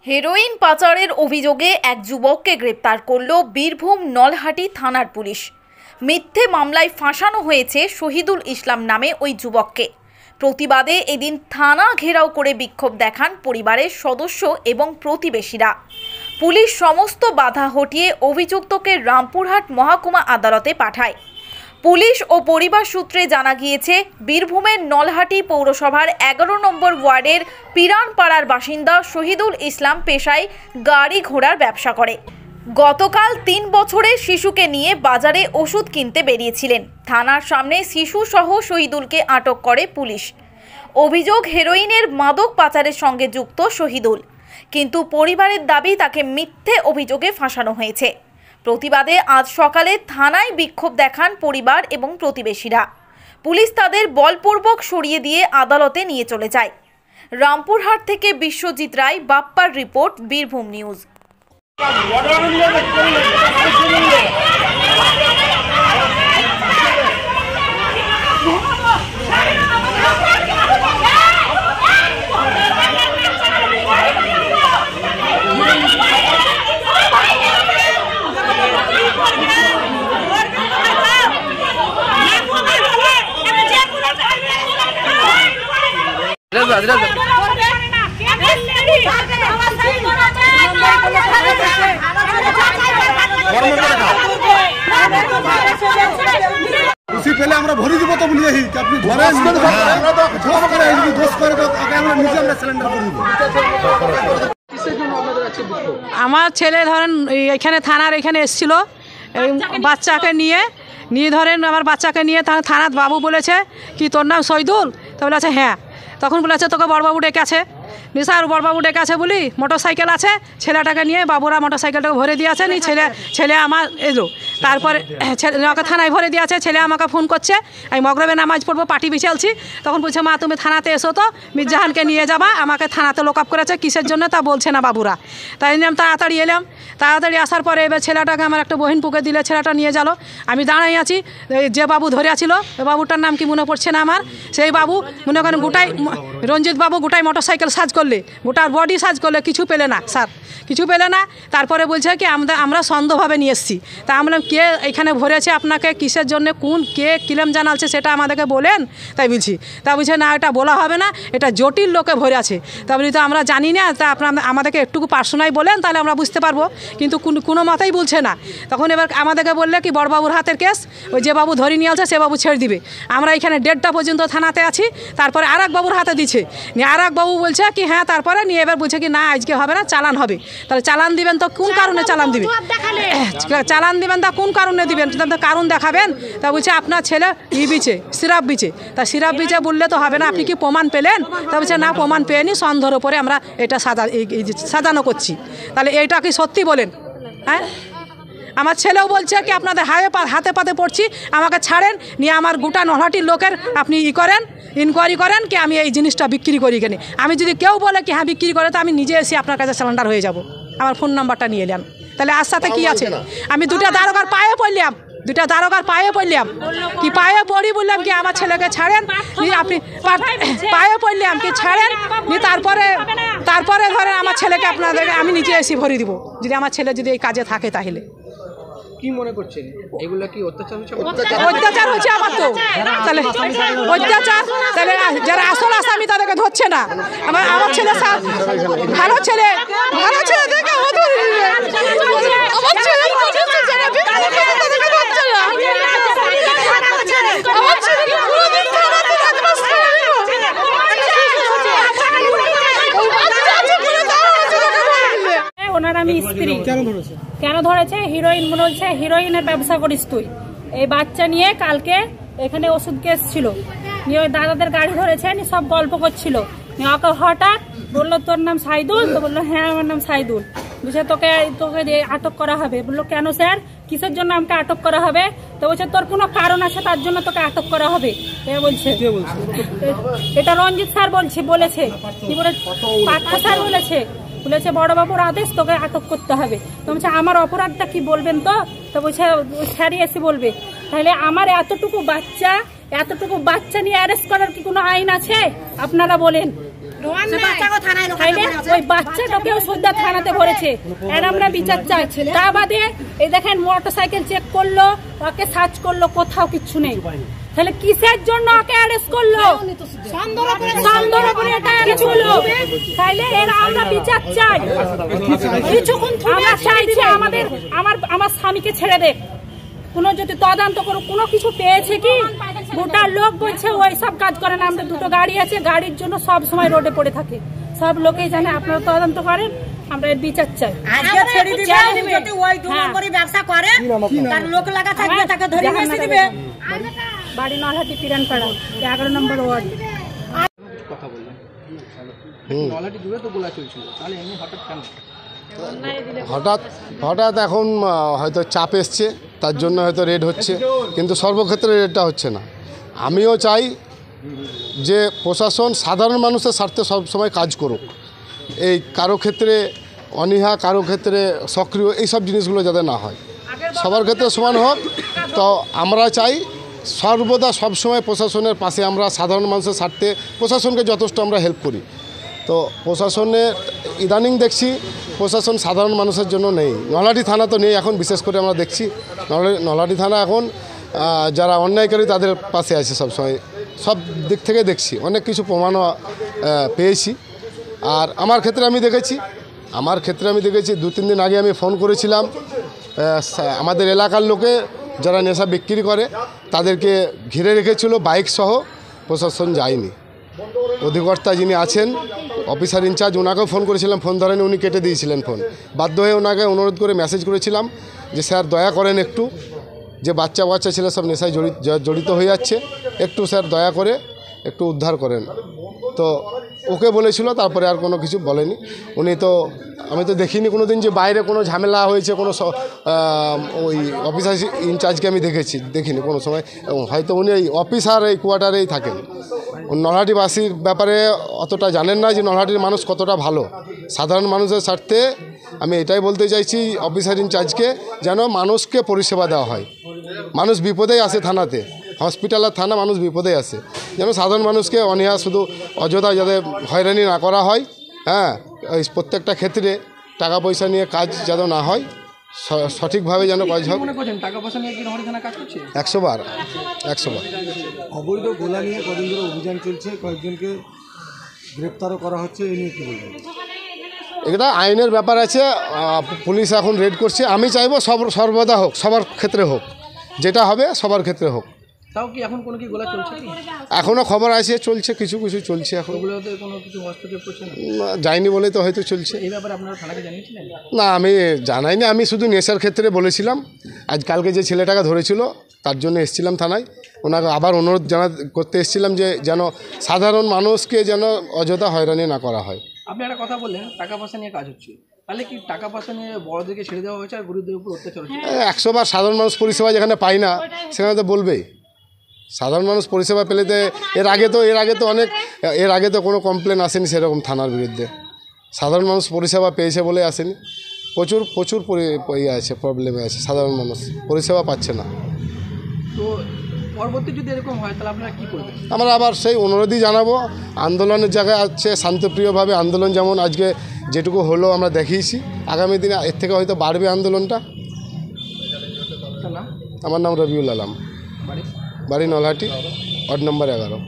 Heroin পাচারের অভিযোগে এক যুবককে গ্রেপ্তার করল বীরভূম নলহাটি থানার পুলিশ। মিথ্যে মামলায় ফাঁসানো হয়েছে শহীদুল ইসলাম নামে ওই যুবককে। প্রতিবাদে এদিন থানা ঘেরাও করে বিক্ষোভ দেখান পরিবারের সদস্য এবং প্রতিবেশীরা। পুলিশ সমস্ত বাধা হটিয়ে অভিযুক্তকে রামপুরহাট মহকুমা আদালতে পাঠায়। পুলিশ ও পরিবার সূত্রে জানা গিয়েছে, বীরভূমের নলহাটি পৌরসভার 11 নম্বর ওয়ার্ডের পিরানপাড়ার বাসিন্দা শহীদুল ইসলাম পেশায় গাড়ি ঘোড়ার ব্যবসা করে। গতকাল 3 বছরের শিশুকে নিয়ে বাজারে ওষুধ কিনতে বেরিয়েছিলেন। থানার সামনে শিশুসহ শহীদুলকে আটক করে পুলিশ। অভিযোগ, হেরোইনের মাদক পাচারের সঙ্গে যুক্ত শহীদুল, কিন্তু পরিবারের দাবি তাকে মিথ্যে অভিযোগে ফাঁসানো হয়েছে। প্রতিবাদে আজ সকালে থানায় বিক্ষোভ দেখান পরিবার এবং প্রতিবেশীরা। পুলিশ তাদের বলপূর্বক সরিয়ে দিয়ে আদালতে নিয়ে চলে যায়। রামপুরহাট থেকে বিশ্বজিৎ রায়, বাপ্পার রিপোর্ট, বীরভূম নিউজ। पहले আমরা ভরি দিব তো বলি আপনি ধরেন দোষ করে তো আমরা নিজে আমরা সিলিন্ডার করে দিব। আমার ছেলে ধরেন এখানে থানার এখানে এসেছিল বাচ্চাকে নিয়ে ধরেন আমার বাচ্চাকে নিয়ে থানার বাবু বলেছে কি তোর নাম শহীদুল? তো বলেছে হ্যাঁ। তখন বলেছে তোকে বড়বাবু ডেকে আছে। নিশার বড়বাবু ডেকে আছে বলি মোটর সাইকেল আছে, ছেলেটাকে নিয়ে বাবুরা মোটর সাইকেলটাকে ভরে দিয়ে আছে। ছেলে আমার এলো, তারপরে ওকে থানায় ভরে দিয়ে আছে। ছেলে আমাকে ফোন করছে, আমি মগরবে নামাজ পড়বো, পাটি বিছালছি। তখন বলছে মা তুমি থানাতে এসো তো, মির্জাহানকে নিয়ে যাবা। আমাকে থানাতে লোক আপ করেছে, কিসের জন্য তা বলছে না বাবুরা। তাই নিলাম, তাড়াতাড়ি এলাম। তাড়াতাড়ি আসার পরে এবার ছেলেটাকে আমার একটা বহিন পুকে দিলে ছেলেটা নিয়ে গেল। আমি দাঁড়াই আছি, যে বাবু ধরে আছিল ওই বাবুটার নাম কি মনে পড়ছে না আমার, সেই বাবু মনে করেন গোটাই রঞ্জিত বাবু গোটাই মোটর সাইকেল সাজ করলে, গোটার বডি সাজ করলে, কিছু পেলে না স্যার, কিছু পেলে না। তারপরে বলছে কি আমরা সন্দেহভাবে নিয়ে এসেছি। তা আমরা কে এখানে ভরেছে আপনাকে, কিসের জন্য, কে কিলেম জানালছে সেটা আমাদেরকে বলেন। তাই বলছি, তা বলছে না এটা বলা হবে না, এটা জটিল লোকে ভরে আছে। তা বলি তো আমরা জানি না, তা আপনারা আমাদেরকে একটুকু পার্সোনাল বলেন তাহলে আমরা বুঝতে পারবো। কিন্তু কোনো মতেই বলছে না। তখন এবার আমাদেরকে বললে কি বড়বাবুর হাতের কেস, ওই যে বাবু ধরে নিয়ে আসছে সে বাবু ছেড়ে দিবে। আমরা এখানে 1:30টা পর্যন্ত থানাতে আছি। তারপরে আর এক বাবুর হাতে দিচ্ছে, নিয়ে আর এক বাবু বলছে কি হ্যাঁ। তারপরে নিয়ে এবার বলছে কি না আজকে হবে না, চালান হবে। তাহলে চালান দিবেন তো কোন কারণে চালান দিবেন? চালান দিবেন তা কোন কারণে দিবেন? কারণ দেখাবেন। তা বলছে আপনার ছেলে বিছে, সিরাপ বিছে। তা সিরাপ বিছে বললে তো হবে না, আপনি কি প্রমাণ পেলেন? তা বলছে না প্রমাণ পেয়েনি, সন্দেহের উপরে আমরা এটা সাজানো করছি। তাহলে এইটা কি সত্যি বলেন? হ্যাঁ, আমার ছেলেও বলছে কি আপনাদের হাতে পাতে পড়ছি, আমাকে ছাড়েন, নিয়ে আমার গোটা নলহাটির লোকের আপনি ইনকোয়ারি করেন কি আমি এই জিনিসটা বিক্রি করি কেন। আমি যদি কেউ বলে কি হ্যাঁ বিক্রি করে, তো আমি নিজে এসে আপনার কাছে সিলিন্ডার হয়ে যাব। আমার ফোন নাম্বারটা নিয়ে এলাম। তাহলে আর সাথে কি আছে? আমি দুটা দারোগার পায়ে পড়লাম, কি পায়ে পড়ি বললাম কি আমার ছেলেকে ছাড়েন, আপনি পায়ে পড়লাম কি ছাড়েন। তারপরে ধরেন আমার ছেলেকে আপনাদের আমি নিজে এসে ভরে দিব, যদি আমার ছেলে যদি এই কাজে থাকে। তাহলে কি মনে করছেন এগুলো কি অত্যাচার হচ্ছে? অত্যাচার হচ্ছে আমার তো। তাহলে অত্যাচার, তাহলে যারা আসল আসামি তাদেরকে ধরছে না। আমার ছেলে ভালো ছেলে দেখে ওনার আমি স্ত্রী। কেন ধরেছে? হিরোইন মনে হচ্ছে, হিরোইনের ব্যবসা করিস তুই। এই বাচ্চা নিয়ে কালকে এখানে ওষুধ কেস ছিল, নিয়ে ওই দাদাদের গাড়ি ধরেছে, সব গল্প করছিল। ওকে হঠাৎ বললো তোর নাম সাইদুল? তো বললো হ্যাঁ আমার নাম সাইদুল। বুঝে তোকে আটক করা হবে। বললো কেন স্যার, কিসের জন্য আমাকে আটক করা হবে? তো বলছে তোর কোনো কারণ আছে তার জন্য তোকে আটক করা হবে। বলছে এটা রঞ্জিত স্যার বলেছে কি বলে, পার্থ স্যার বলেছে বড়বাবুর আদেশ, তোকে আটক করতে হবে। তো বলছে আমার অপরাধটা কি বলবেন? তো বলছে স্যারই এসে বলবে। তাহলে আমার এতটুকু বাচ্চা নিয়ে অ্যারেস্ট করার কি কোনো আইন আছে? আপনারা বলেন। তাইলে ওই বাচ্চাটাকেও সুদ্ধা থানাতে ভরেছে, এর আমরা বিচার চাই। তা বাদে এই দেখেন মোটরসাইকেল চেক করলো, ওকে সার্চ করলো, কোথাও কিচ্ছু নেই। তাহলে কিসের জন্য ওকে অ্যারেস্ট করলো? সন্দেহ করে এটা অ্যারেস্ট করলো। তাইলে এর আমরা বিচার চাই। আমরা চাইছি আমার স্বামীকে ছেড়ে দেখ, কোনো যদি তদন্ত করো, কোনো কিছু পেয়েছে কি? গোটা লোক বলছে ওই সব কাজ করে না। আমাদের দুটো গাড়ি আছে, গাড়ির জন্য সব সময় রোডে পড়ে থাকে, সব লোকেই জানে। আপনারা তদন্ত করেন, আমরা এর বিচার চাই। বাড়ি নলহাটি পিরানপাড়া, 11 নম্বর ওয়ার্ড। কথা বললেন নলহাটি জুড়ে তো গোলা চলছিল, তাহলে এমনি হঠাৎ কেন? হঠাৎ এখন হয়তো চাপ এসছে, তার জন্য হয়তো রেড হচ্ছে, কিন্তু সর্বক্ষেত্রে রেডটা হচ্ছে না। আমিও চাই যে প্রশাসন সাধারণ মানুষের স্বার্থে সবসময় কাজ করুক, এই কারো ক্ষেত্রে অনীহা, কারো ক্ষেত্রে সক্রিয়, এইসব জিনিসগুলো যাতে না হয়, সবার ক্ষেত্রে সমান হোক। তো আমরা চাই সর্বদা সবসময় প্রশাসনের পাশে, আমরা সাধারণ মানুষের স্বার্থে প্রশাসনকে যথেষ্ট আমরা হেল্প করি। তো প্রশাসনে ইদানিং দেখছি প্রশাসন সাধারণ মানুষের জন্য নেই। নলহাটি থানা তো নেই এখন, বিশেষ করে আমরা দেখছি নলহাটি থানা এখন যারা অন্যায়কারী তাদের পাশে আছে সবসময়, সব দিক থেকে দেখছি, অনেক কিছু প্রমাণও পেয়েছি। আর আমার ক্ষেত্রে আমি দেখেছি 2-3 দিন আগে আমি ফোন করেছিলাম আমাদের এলাকার লোকে যারা নেশা বিক্রি করে তাদেরকে ঘিরে রেখেছিল বাইক সহ, প্রশাসন যায়নি। অধিকর্তা যিনি আছেন অফিসার ইনচার্জ, ওনাকেও ফোন করেছিলাম, ফোন ধরেন, উনি কেটে দিয়েছিলেন ফোন। বাধ্য হয়ে ওনাকে অনুরোধ করে মেসেজ করেছিলাম যে স্যার দয়া করেন একটু, যে বাচ্চা ছেলে সব নেশায় জড়িত হয়ে যাচ্ছে, একটু স্যার দয়া করে একটু উদ্ধার করেন। তো ওকে বলেছিল, তারপরে আর কোনো কিছু বলেনি উনি। তো আমি তো দেখিনি কোনো দিন যে বাইরে কোনো ঝামেলা হয়েছে, কোনো ওই অফিসার ইনচার্জকে আমি দেখিনি কোনো সময়। হয়তো উনি এই অফিসার এই কোয়ার্টারেই থাকেন, নলহাটিবাসীর ব্যাপারে অতটা জানেন না যে নলহাটির মানুষ কতটা ভালো। সাধারণ মানুষের স্বার্থে আমি এটাই বলতে চাইছি অফিসার ইনচার্জকে, যেন মানুষকে পরিষেবা দেওয়া হয়। মানুষ বিপদেই আসে থানাতে, হসপিটাল আর থানা, মানুষ বিপদে আসে, যেন সাধারণ মানুষকে অনীহা শুধু অযথা যাতে হয়রানি না করা হয়। হ্যাঁ, এই প্রত্যেকটা ক্ষেত্রে টাকা পয়সা নিয়ে কাজ যেন না হয়, সঠিকভাবে যেন কাজ হোক। টাকা পয়সা নিয়ে কি নলহাটি থানা কাজ করছে? 100 বার। অবৈধ গোলা নিয়ে কদিন ধরে অভিযান চলছে, কয়েকজনকে গ্রেপ্তারও করা হচ্ছে, এই নিয়ে কী বলবেন? এটা আইনের ব্যাপার আছে, পুলিশ এখন রেড করছে। আমি চাইবো সর্বদা হোক, সবার ক্ষেত্রে হোক, যেটা হবে সবার ক্ষেত্রে হোক। তাও কি এখন কোনো কি গোলা চলছে কি? এখনও খবর আছে, চলছে, কিছু চলছে এখন। ওগুলোতে কোনো কিছু হস্তক্ষেপ করছে না? যায়নি বলেই তো হয়তো চলছে। এই ব্যাপারে আপনারা থানাকে জানিয়েছিলেন? না, আমি জানাইনি, আমি শুধু নেশার ক্ষেত্রে বলেছিলাম। কালকে যে ছেলেটাকে ধরেছিল তার জন্য এসেছিলাম থানায়, ওনাকে আবার অনুরোধ করতে এসেছিলাম যে যেন সাধারণ মানুষকে যেন অযথা হয়রানি না করা হয়। আপনি একটা কথা বললেন টাকা পয়সা নিয়ে কাজ হচ্ছে, তাহলে কি টাকা পয়সা নিয়ে বড়দেরকে ছেড়ে দেওয়া হয়েছে আর গরিবদের উপর অত্যাচার হচ্ছে? 100 বার সাধারণ মানুষ পরিষেবা যেখানে পায় না সেখানে তো বলবেই। সাধারণ মানুষ পরিষেবা পেলে তো এর আগে তো কোনো কমপ্লেন আসেনি সেরকম থানার বিরুদ্ধে। সাধারণ মানুষ পরিষেবা পেয়েছে বলে আসেনি। প্রচুর আছে, প্রবলেমে আছে, সাধারণ মানুষ পরিষেবা পাচ্ছে না। তো পরবর্তী যদি এরকম হয় তাহলে আপনারা কী করবেন? আমরা আবার সেই অনুরোধই জানাবো, আন্দোলনের জায়গায় আছে, শান্তপ্রিয়ভাবে আন্দোলন যেমন আজকে যেটুকু হলো আমরা দেখিয়েছি, আগামী দিনে এর থেকে হয়তো বাড়বে আন্দোলনটা। আমার নাম রবিউল আলম, বাড়ি নলহাটি, ওয়ার্ড নম্বর 11।